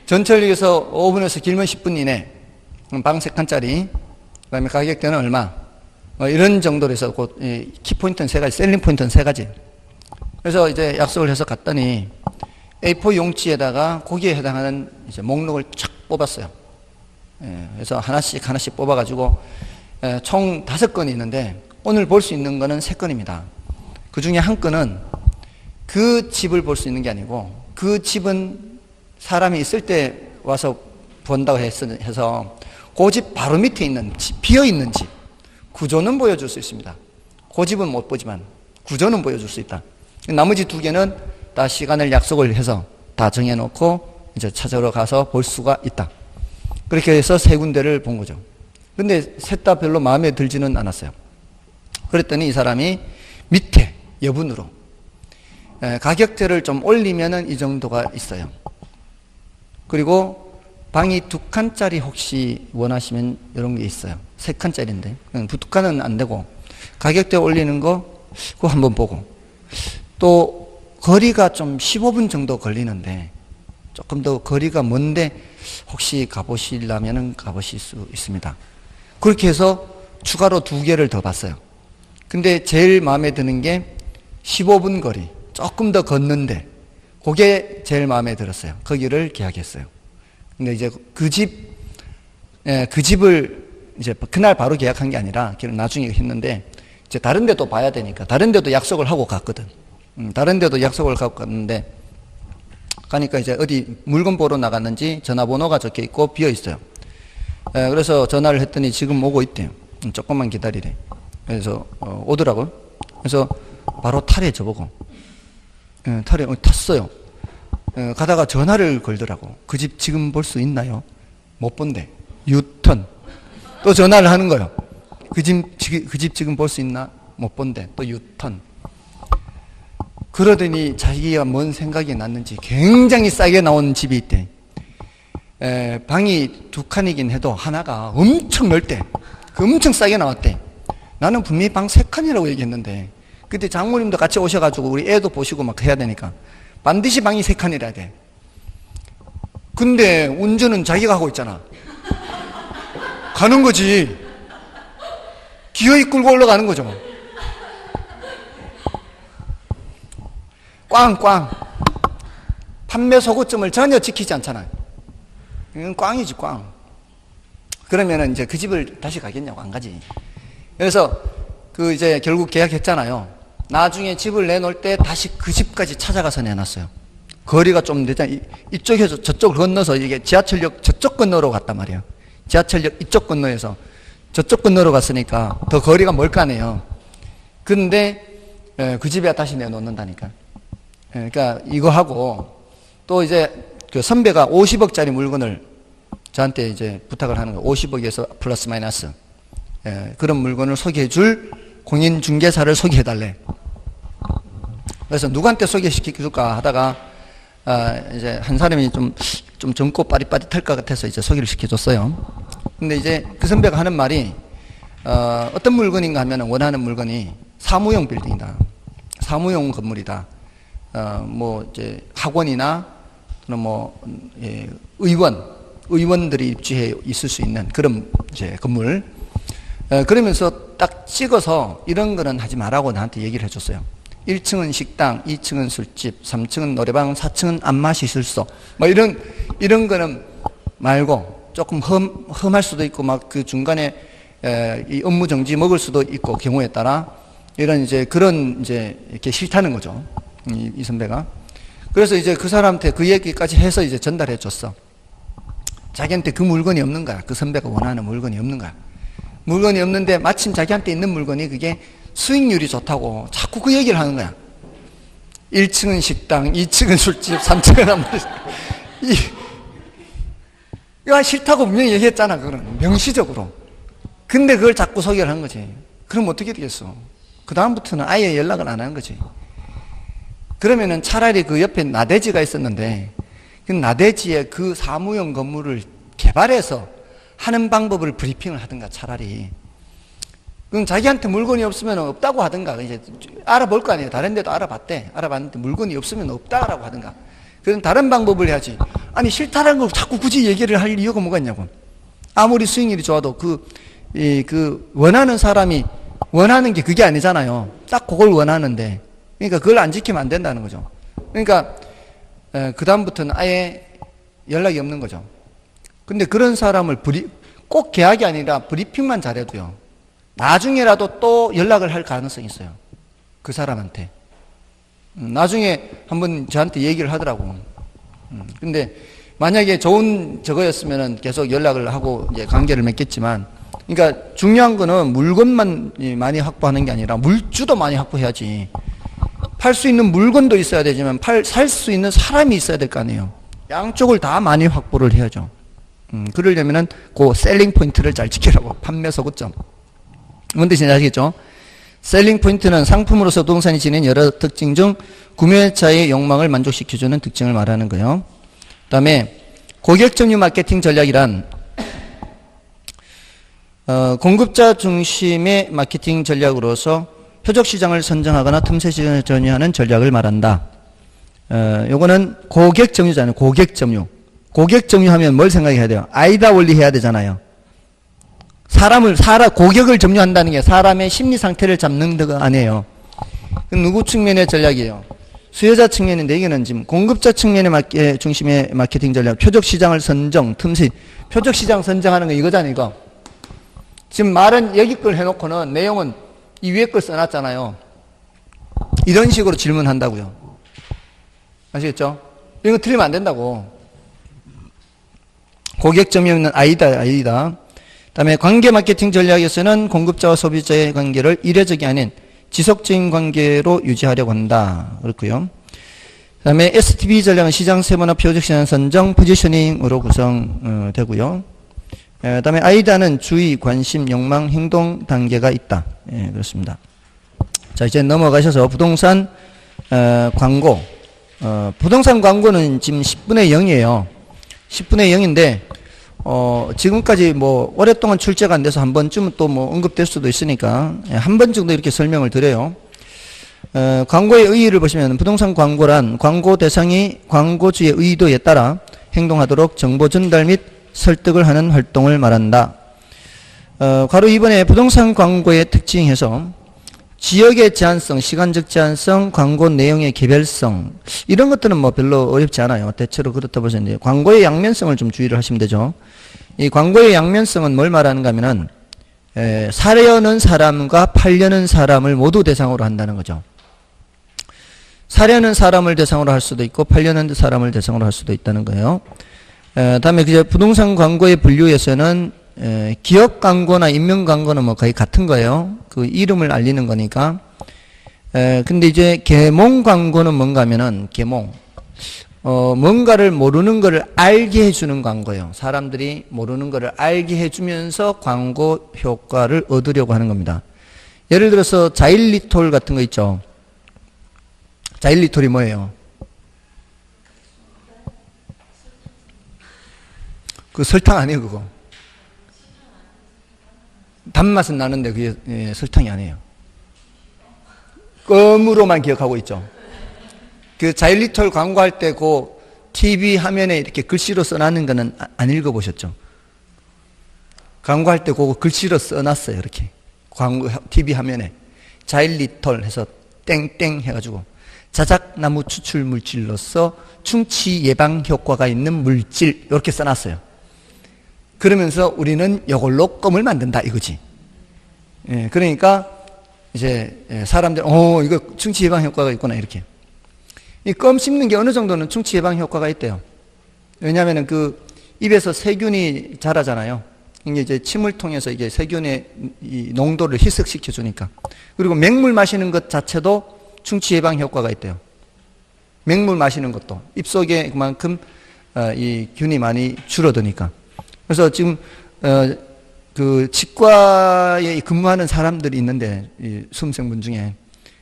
전철역에서 5분에서 길면 10분 이내, 방 3칸짜리, 그 다음에 가격대는 얼마, 이런 정도로 해서 키포인트는 3가지, 셀링 포인트는 3가지. 그래서 이제 약속을 해서 갔더니 A4 용지에다가 거기에 해당하는 이제 목록을 쫙 뽑았어요. 그래서 하나씩 뽑아가지고 총 5건이 있는데 오늘 볼 수 있는 거는 3건입니다. 그 중에 한 건은 그 집을 볼 수 있는 게 아니고 그 집은 사람이 있을 때 와서 본다고 해서 그 집 바로 밑에 있는 집, 비어있는 집, 구조는 보여줄 수 있습니다. 그 집은 못 보지만 구조는 보여줄 수 있다. 나머지 2개는 다 시간을 약속을 해서 다 정해놓고 이제 찾아러 가서 볼 수가 있다. 그렇게 해서 3군데를 본 거죠. 근데 셋 다 별로 마음에 들지는 않았어요. 그랬더니 이 사람이 밑에 여분으로 가격대를 좀 올리면은 이 정도가 있어요. 그리고 방이 2칸짜리 혹시 원하시면 이런 게 있어요. 3칸짜리인데 2칸은 안 되고 가격대 올리는 거 그거 한번 보고, 또 거리가 좀 15분 정도 걸리는데 조금 더 거리가 먼데 혹시 가보시려면 가보실 수 있습니다. 그렇게 해서 추가로 2개를 더 봤어요. 근데 제일 마음에 드는 게 15분 거리, 조금 더 걷는데 그게 제일 마음에 들었어요. 거기를 계약했어요. 근데 이제 그 집을 이제 그날 바로 계약한 게 아니라 나중에 했는데 이제 다른 데도 봐야 되니까 다른 데도 약속을 하고 갔거든. 다른 데도 약속을 하고 갔는데 가니까 이제 어디 물건 보러 나갔는지 전화번호가 적혀 있고 비어 있어요. 그래서 전화를 했더니 지금 오고 있대요. 조금만 기다리래. 그래서 오더라고요. 그래서 바로 탈에 저보고 탈에 탔어요. 가다가 전화를 걸더라고. 그 집 지금 볼 수 있나요? 못 본대. 유턴. 또 전화를 하는 거예요. 그 집 지금 볼 수 있나? 못 본대. 또 유턴. 그러더니 자기가 뭔 생각이 났는지 굉장히 싸게 나온 집이 있대. 방이 2칸이긴 해도 하나가 엄청 넓대. 엄청 싸게 나왔대. 나는 분명히 방 3칸이라고 얘기했는데 그때 장모님도 같이 오셔가지고 우리 애도 보시고 막 해야 되니까 반드시 방이 3칸이라야 돼. 근데 운전은 자기가 하고 있잖아. 가는 거지. 기어이 끌고 올라가는 거죠. 꽝. 판매 소구점을 전혀 지키지 않잖아요. 이건 꽝이지, 꽝. 그러면은 이제 그 집을 다시 가겠냐고, 안 가지. 그래서 이제 결국 계약했잖아요. 나중에 집을 내놓을 때 다시 그 집까지 찾아가서 내놨어요. 거리가 좀 되잖아요. 이쪽에서 저쪽을 건너서 이게 지하철역 저쪽 건너로 갔단 말이에요. 지하철역 이쪽 건너에서 저쪽 건너로 갔으니까 더 거리가 멀 거 아니에요. 근데 그 집에 다시 내놓는다니까. 그러니까 이거 하고 또 이제 그 선배가 50억짜리 물건을 저한테 이제 부탁을 하는 거예요. 50억에서 플러스 마이너스. 그런 물건을 소개해줄 공인중개사를 소개해달래. 그래서 누구한테 소개시켜줄까 하다가 이제 한 사람이 좀 젊고 빠릿빠릿할 것 같아서 이제 소개를 시켜줬어요. 근데 이제 그 선배가 하는 말이 어떤 물건인가 하면 원하는 물건이 사무용 빌딩이다. 사무용 건물이다. 뭐 이제 학원이나 또는 뭐 의원들이 입주해 있을 수 있는 그런 이제 건물. 그러면서 딱 찍어서 이런 거는 하지 말라고 나한테 얘기를 해줬어요. 1층은 식당, 2층은 술집, 3층은 노래방, 4층은 안마시술소. 뭐 이런 거는 말고 조금 험할 수도 있고 막 그 중간에 이 업무 정지 먹을 수도 있고 경우에 따라 이런 이제 그런 이제 이렇게 싫다는 거죠. 이 선배가. 그래서 이제 그 사람한테 그 얘기까지 해서 이제 전달해 줬어. 자기한테 그 물건이 없는 거야. 그 선배가 원하는 물건이 없는 거야. 물건이 없는데 마침 자기한테 있는 물건이 그게 수익률이 좋다고 자꾸 그 얘기를 하는 거야. 1층은 식당, 2층은 술집, 3층은 안마시술소. 이거 싫다고 분명히 얘기했잖아. 그거는 명시적으로. 근데 그걸 자꾸 소개를 한 거지. 그럼 어떻게 되겠어? 그 다음부터는 아예 연락을 안 하는 거지. 그러면은 차라리 그 옆에 나대지가 있었는데 그 나대지에 그 사무용 건물을 개발해서 하는 방법을 브리핑을 하든가 차라리. 그럼 자기한테 물건이 없으면 없다고 하든가. 이제 알아볼 거 아니에요. 다른 데도 알아봤대. 알아봤는데 물건이 없으면 없다라고 하든가. 그럼 다른 방법을 해야지. 아니 싫다라는 걸 자꾸 굳이 얘기를 할 이유가 뭐가 있냐고. 아무리 수익률이 좋아도 그 원하는 사람이 원하는 게 그게 아니잖아요. 딱 그걸 원하는데. 그러니까 그걸 안 지키면 안 된다는 거죠. 그러니까 그 다음부터는 아예 연락이 없는 거죠. 근데 그런 사람을 꼭 계약이 아니라 브리핑만 잘해도요. 나중에라도 또 연락을 할 가능성이 있어요. 그 사람한테. 나중에 한번 저한테 얘기를 하더라고. 근데 만약에 좋은 저거였으면은 계속 연락을 하고 이제 관계를 맺겠지만, 그러니까 중요한 거는 물건만 많이 확보하는 게 아니라 물주도 많이 확보해야지. 팔 수 있는 물건도 있어야 되지만 살 수 있는 사람이 있어야 될 거 아니에요. 양쪽을 다 많이 확보를 해야죠. 그러려면은 그 셀링 포인트를 잘 지키라고. 판매 소구점. 뭔 뜻인지 아시겠죠? 셀링 포인트는 상품으로서 부동산이 지닌 여러 특징 중 구매자의 욕망을 만족시켜주는 특징을 말하는 거예요. 그 다음에 고객 점유 마케팅 전략이란 공급자 중심의 마케팅 전략으로서 표적 시장을 선정하거나 틈새 시장을 전개하는 전략을 말한다. 요거는 고객 점유잖아요. 고객 점유. 고객 점유하면 뭘 생각해야 돼요? 아이다 원리 해야 되잖아요. 고객을 점유한다는 게 사람의 심리 상태를 잡는 데가 아니에요. 누구 측면의 전략이에요? 수요자 측면인데 이게는 지금 공급자 측면의 중심의 마케팅 전략. 표적 시장을 선정, 틈새. 표적 시장 선정하는 거 이거잖아요, 이거. 지금 말은 여기 걸 해놓고는 내용은 이 위에 걸 써놨잖아요. 이런 식으로 질문한다고요. 아시겠죠? 이거 틀리면 안 된다고. 고객 점유는 아니다. 다음에 관계 마케팅 전략에서는 공급자와 소비자의 관계를 이례적이 아닌 지속적인 관계로 유지하려고 한다. 그렇고요. 다음에 STB 전략은 시장 세분화 표적 시장 선정, 포지셔닝으로 구성되고요. 다음에 아이다는 주의, 관심, 욕망, 행동 단계가 있다. 예, 그렇습니다. 자, 이제 넘어가셔서 부동산 광고. 부동산 광고는 지금 10분의 0이에요. 10분의 0인데 지금까지 뭐 오랫동안 출제가 안 돼서 한 번쯤은 또 뭐 언급될 수도 있으니까 한 번 정도 이렇게 설명을 드려요. 광고의 의의를 보시면 부동산 광고란 광고 대상이 광고주의 의도에 따라 행동하도록 정보 전달 및 설득을 하는 활동을 말한다. 괄호 2번에 부동산 광고의 특징에서 지역의 제한성, 시간적 제한성, 광고 내용의 개별성 이런 것들은 뭐 별로 어렵지 않아요. 대체로 그렇다 보시는데 광고의 양면성을 좀 주의를 하시면 되죠. 이 광고의 양면성은 뭘 말하는가 하면은 사려는 사람과 팔려는 사람을 모두 대상으로 한다는 거죠. 사려는 사람을 대상으로 할 수도 있고 팔려는 사람을 대상으로 할 수도 있다는 거예요. 다음에 이제 부동산 광고의 분류에서는 기업 광고나 인명 광고는 뭐 거의 같은 거예요. 그 이름을 알리는 거니까. 근데 이제 계몽 광고는 뭔가 하면은 계몽. 뭔가를 모르는 거를 알게 해주는 광고예요. 사람들이 모르는 거를 알게 해주면서 광고 효과를 얻으려고 하는 겁니다. 예를 들어서 자일리톨 같은 거 있죠. 자일리톨이 뭐예요? 그 설탕 아니에요, 그거. 단맛은 나는데 그게 설탕이 아니에요. 껌으로만 기억하고 있죠. 그 자일리톨 광고할 때 그 TV 화면에 이렇게 글씨로 써놨는 거는 안 읽어보셨죠? 광고할 때 그거 글씨로 써놨어요, 이렇게. 광고, TV 화면에. 자일리톨 해서 땡땡 해가지고. 자작나무 추출 물질로서 충치 예방 효과가 있는 물질, 이렇게 써놨어요. 그러면서 우리는 이걸로 껌을 만든다, 이거지. 예, 그러니까 이제 사람들, 이거 충치 예방 효과가 있구나, 이렇게. 이 껌 씹는 게 어느 정도는 충치 예방 효과가 있대요. 왜냐하면 그 입에서 세균이 자라잖아요. 이게 이제 침을 통해서 이게 세균의 이 농도를 희석시켜 주니까. 그리고 맹물 마시는 것 자체도 충치 예방 효과가 있대요. 맹물 마시는 것도 입속에 그만큼 이 균이 많이 줄어드니까. 그래서 지금 그 치과에 근무하는 사람들이 있는데 이 수험생분 중에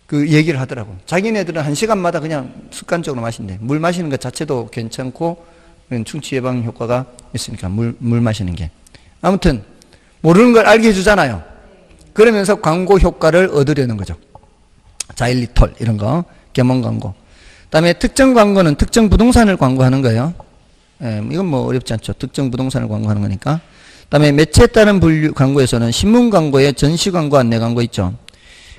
그 얘기를 하더라고. 자기네들은 1시간마다 그냥 습관적으로 마신대. 물 마시는 것 자체도 괜찮고 충치 예방 효과가 있으니까 물 마시는 게. 아무튼 모르는 걸 알게 해주잖아요. 그러면서 광고 효과를 얻으려는 거죠. 자일리톨 이런 거 계몽 광고. 그다음에 특정 광고는 특정 부동산을 광고하는 거예요. 이건 뭐 어렵지 않죠. 특정 부동산을 광고하는 거니까. 그다음에 매체에 따른 분류 광고에서는 신문 광고에 전시 광고, 안내 광고 있죠.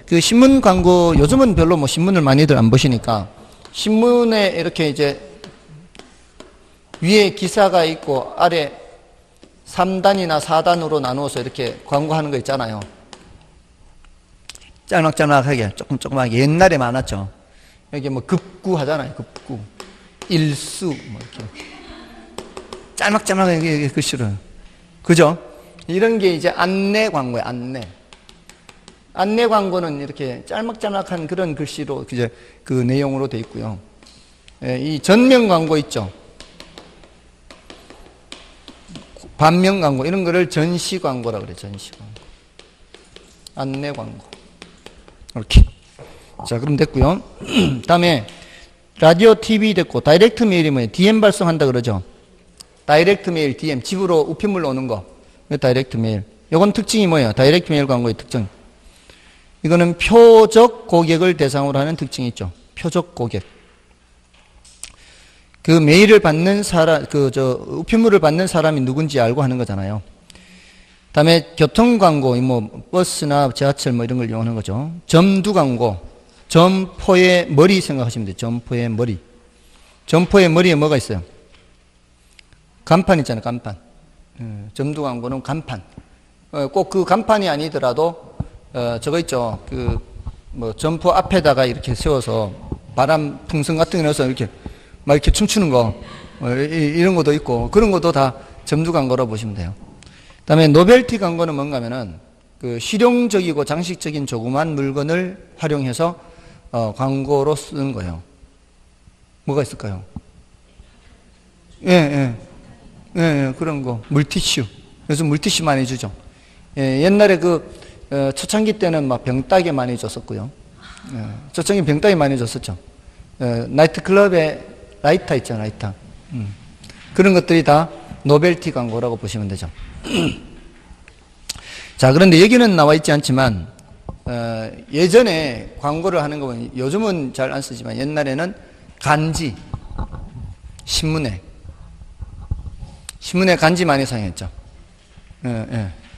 그 신문 광고 요즘은 별로 뭐 신문을 많이들 안 보시니까 신문에 이렇게 이제 위에 기사가 있고 아래 3단이나 4단으로 나누어서 이렇게 광고하는 거 있잖아요. 짤막짤막하게 조금하게 옛날에 많았죠. 여기 뭐 급구 하잖아요. 급구, 일수 뭐 이렇게 짤막짤막하게 글씨를, 그죠? 이런 게 이제 안내 광고예요. 안내 광고는 이렇게 짤막짤막한 그런 글씨로 이제 그 내용으로 돼 있고요. 이 전면 광고 있죠. 반면 광고 이런 거를 전시 광고라고 그래요. 전시 광고. 안내 광고. 이렇게. 자, 그럼 됐고요. 다음에 라디오, TV 됐고 다이렉트 메일이 뭐예요? DM 발송한다 그러죠. 다이렉트 메일, DM 집으로 우편물로 오는 거. 다이렉트 메일. 이건 특징이 뭐예요? 다이렉트 메일 광고의 특징. 이거는 표적 고객을 대상으로 하는 특징이 있죠. 표적 고객. 그 메일을 받는 사람, 우편물을 받는 사람이 누군지 알고 하는 거잖아요. 다음에 교통 광고, 뭐, 버스나 지하철 뭐 이런 걸 이용하는 거죠. 점두 광고. 점포의 머리 생각하시면 돼요. 점포의 머리. 점포의 머리에 뭐가 있어요? 간판 있잖아요. 간판. 점두 광고는 간판. 꼭 그 간판이 아니더라도 저거 있죠. 뭐 점포 앞에다가 이렇게 세워서 바람 풍선 같은 거 넣어서 이렇게 막 이렇게 춤추는 거, 이런 것도 있고, 그런 것도 다 점두 광고로 보시면 돼요. 그 다음에 노벨티 광고는 뭔가 하면은 그 실용적이고 장식적인 조그만 물건을 활용해서 광고로 쓰는 거예요. 뭐가 있을까요? 예, 그런 거. 물티슈. 요즘 물티슈 많이 주죠. 옛날에 초창기 때는 막 병따개 많이 줬었고요. 초창기 병따개 많이 줬었죠. 나이트클럽에 라이터 있잖아요, 라이터. 그런 것들이 다 노벨티 광고라고 보시면 되죠. 자, 그런데 여기는 나와 있지 않지만, 예전에 광고를 하는 거 보면, 요즘은 잘 안 쓰지만, 옛날에는 간지, 신문에 간지 많이 사용했죠.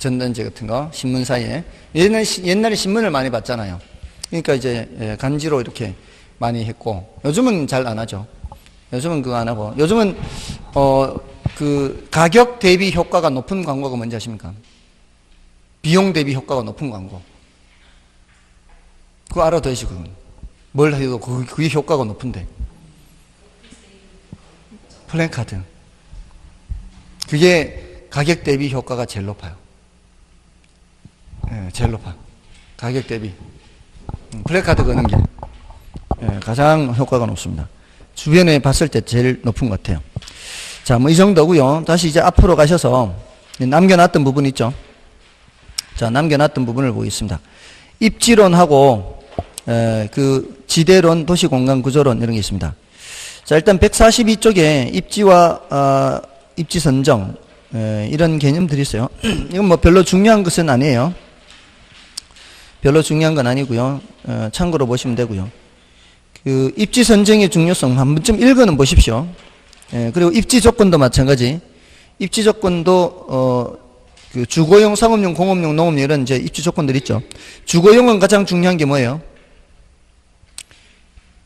전단지 같은 거, 신문사에. 옛날에 신문을 많이 봤잖아요. 그러니까 이제 간지로 이렇게 많이 했고, 요즘은 잘 안 하죠. 요즘은 그거 안 하고, 요즘은, 그 가격 대비 효과가 높은 광고가 뭔지 아십니까? 비용 대비 효과가 높은 광고. 그거 알아두시고. 뭘 해도 그게 효과가 높은데. 플랜카드. 그게 가격 대비 효과가 제일 높아요. 예, 제일 높아. 가격 대비. 플랜카드 거는 게 가장 효과가 높습니다. 주변에 봤을 때 제일 높은 것 같아요. 자, 뭐 이 정도고요. 다시 이제 앞으로 가셔서 남겨놨던 부분 있죠. 자, 남겨놨던 부분을 보겠습니다. 입지론하고 그 지대론, 도시공간 구조론 이런 게 있습니다. 자, 일단 142쪽에 입지와 입지 선정 이런 개념들이 있어요. 이건 뭐 별로 중요한 것은 아니에요. 별로 중요한 건 아니고요. 참고로 보시면 되고요. 그 입지 선정의 중요성 한 번쯤 읽어는 보십시오. 그리고 입지 조건도 마찬가지. 입지 조건도 그 주거용, 상업용, 공업용, 농업용 이런 이제 입지 조건들 있죠. 주거용은 가장 중요한 게 뭐예요?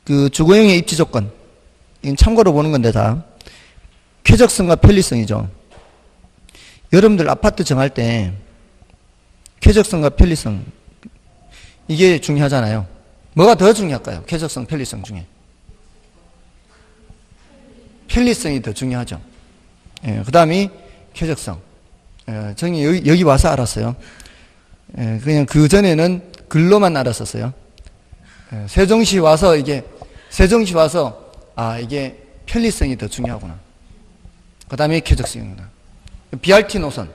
그 주거용의 입지 조건. 이건 참고로 보는 건데 다 쾌적성과 편리성이죠. 여러분들 아파트 정할 때 쾌적성과 편리성 이게 중요하잖아요. 뭐가 더 중요할까요? 쾌적성, 편리성 중에. 편리성이 더 중요하죠. 그 다음이 쾌적성. 저는 여기 와서 알았어요. 그냥 그 전에는 글로만 알았었어요. 세종시 와서 이게 이게 편리성이 더 중요하구나. 그 다음에 쾌적성이구나. BRT 노선.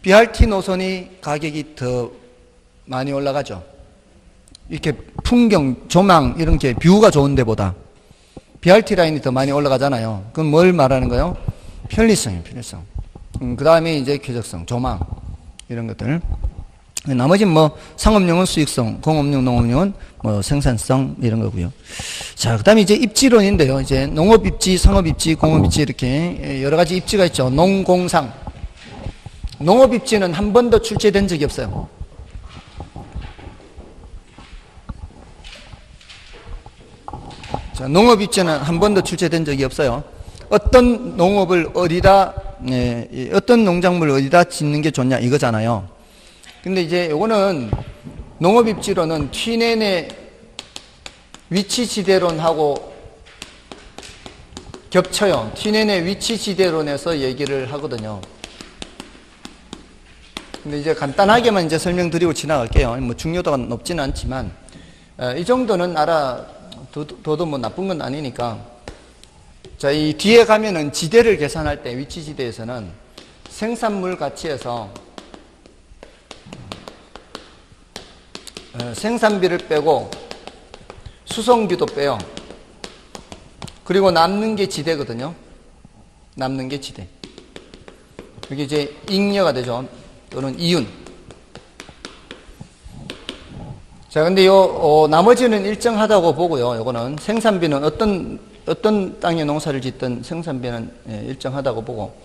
BRT 노선이 가격이 더 많이 올라가죠. 이렇게 풍경, 조망, 이런 게 뷰가 좋은 데보다 BRT 라인이 더 많이 올라가잖아요. 그럼 뭘 말하는 거예요? 편리성이에요, 편리성. 그 다음에 이제 쾌적성, 조망, 이런 것들. 나머지는 뭐 상업용은 수익성, 공업용, 농업용은 뭐 생산성 이런 거고요. 자, 그다음에 이제 입지론인데요. 이제 농업 입지, 상업 입지, 공업 입지 이렇게 여러 가지 입지가 있죠. 농공상. 농업 입지는 한 번도 출제된 적이 없어요. 자, 농업 입지는 한 번도 출제된 적이 없어요. 어떤 농업을 어디다, 어떤 농작물을 어디다 짓는 게 좋냐 이거잖아요. 근데 이제 요거는 농업 입지론은 튀넨의 위치 지대론하고 겹쳐요. 튀넨의 위치 지대론에서 얘기를 하거든요. 근데 이제 간단하게만 이제 설명드리고 지나갈게요. 뭐 중요도가 높지는 않지만 이 정도는 알아둬도 뭐 나쁜 건 아니니까. 자, 이 뒤에 가면은 지대를 계산할 때 위치 지대에서는 생산물 가치에서 생산비를 빼고 수송비도 빼요. 그리고 남는 게 지대거든요. 남는 게 지대. 이게 이제 잉여가 되죠. 또는 이윤. 자, 근데 나머지는 일정하다고 보고요. 요거는 생산비는 어떤 땅에 농사를 짓든 생산비는 일정하다고 보고.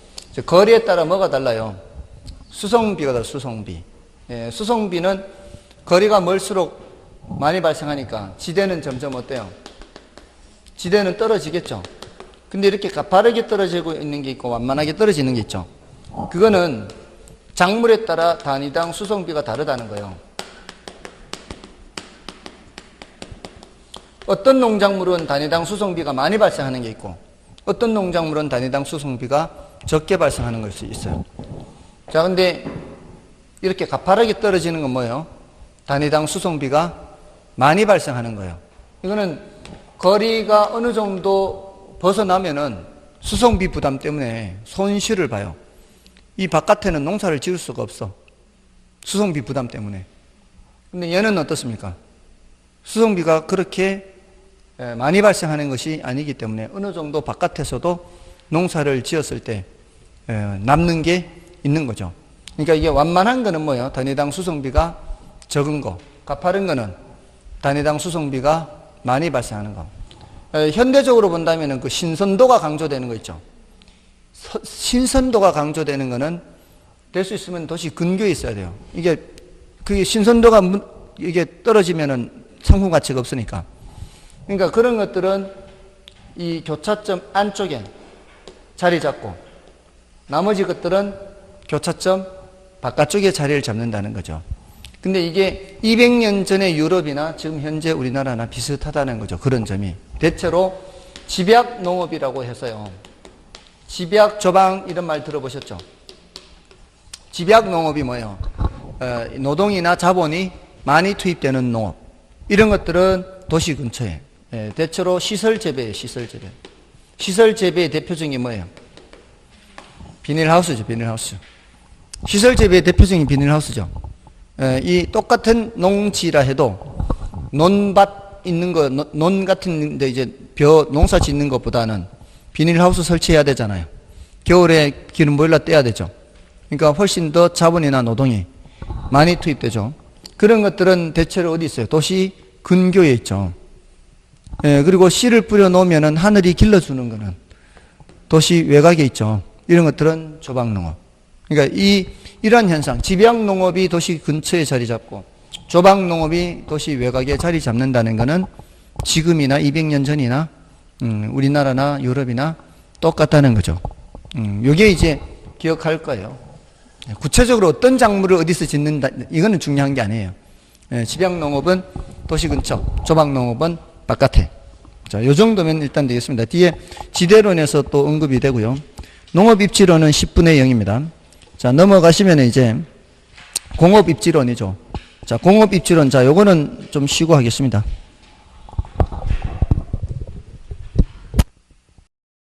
거리에 따라 뭐가 달라요? 수송비가 달라요, 수송비. 수송비는 거리가 멀수록 많이 발생하니까 지대는 점점 어때요? 지대는 떨어지겠죠. 근데 이렇게 가파르게 떨어지고 있는 게 있고 완만하게 떨어지는 게 있죠. 그거는 작물에 따라 단위당 수송비가 다르다는 거예요. 어떤 농작물은 단위당 수송비가 많이 발생하는 게 있고 어떤 농작물은 단위당 수송비가 적게 발생하는 것이 있어요. 자, 근데 이렇게 가파르게 떨어지는 건 뭐예요? 단위당 수송비가 많이 발생하는 거예요. 이거는 거리가 어느 정도 벗어나면은 수송비 부담 때문에 손실을 봐요. 이 바깥에는 농사를 지을 수가 없어. 수송비 부담 때문에. 근데 얘는 어떻습니까? 수송비가 그렇게 많이 발생하는 것이 아니기 때문에 어느 정도 바깥에서도 농사를 지었을 때 남는 게 있는 거죠. 그러니까 이게 완만한 거는 뭐예요? 단위당 수송비가 적은 거. 가파른 거는 단위당 수송비가 많이 발생하는 거. 현대적으로 본다면 그 신선도가 강조되는 거 있죠. 신선도가 강조되는 거는 될 수 있으면 도시 근교에 있어야 돼요. 그게 신선도가 이게 떨어지면은 상품 가치가 없으니까. 그러니까 그런 것들은 이 교차점 안쪽에 자리 잡고 나머지 것들은 교차점 바깥쪽에 자리를 잡는다는 거죠. 근데 이게 200년 전의 유럽이나 지금 현재 우리나라나 비슷하다는 거죠. 그런 점이. 대체로 집약 농업이라고 해서요. 집약 조방 이런 말 들어보셨죠? 집약 농업이 뭐예요? 노동이나 자본이 많이 투입되는 농업. 이런 것들은 도시 근처에. 대체로 시설 재배예요. 시설 재배. 시설 재배의 대표적인 게 뭐예요? 비닐하우스죠. 비닐하우스. 시설 재배의 대표적인 비닐하우스죠. 이 똑같은 농지라 해도 논밭 있는 거, 논 같은 데 이제 농사 짓는 것보다는 비닐하우스 설치해야 되잖아요. 겨울에 기름 보일러 떼야 되죠. 그러니까 훨씬 더 자본이나 노동이 많이 투입되죠. 그런 것들은 대체로 어디 있어요? 도시 근교에 있죠. 그리고 씨를 뿌려 놓으면은 하늘이 길러주는 거는 도시 외곽에 있죠. 이런 것들은 조방농업. 그러니까 이러한 현상, 집약농업이 도시 근처에 자리 잡고 조방농업이 도시 외곽에 자리 잡는다는 것은 지금이나 200년 전이나 우리나라나 유럽이나 똑같다는 거죠. 요게 이제 기억할 거예요. 구체적으로 어떤 작물을 어디서 짓는다, 이거는 중요한 게 아니에요. 집약농업은 도시 근처, 조방농업은 바깥에. 자, 요 정도면 일단 되겠습니다. 뒤에 지대론에서 또 언급이 되고요. 농업입지론은 10분의 0입니다. 자, 넘어가시면 이제 공업입지론이죠. 자, 공업입지론. 자, 요거는 좀 쉬고 하겠습니다.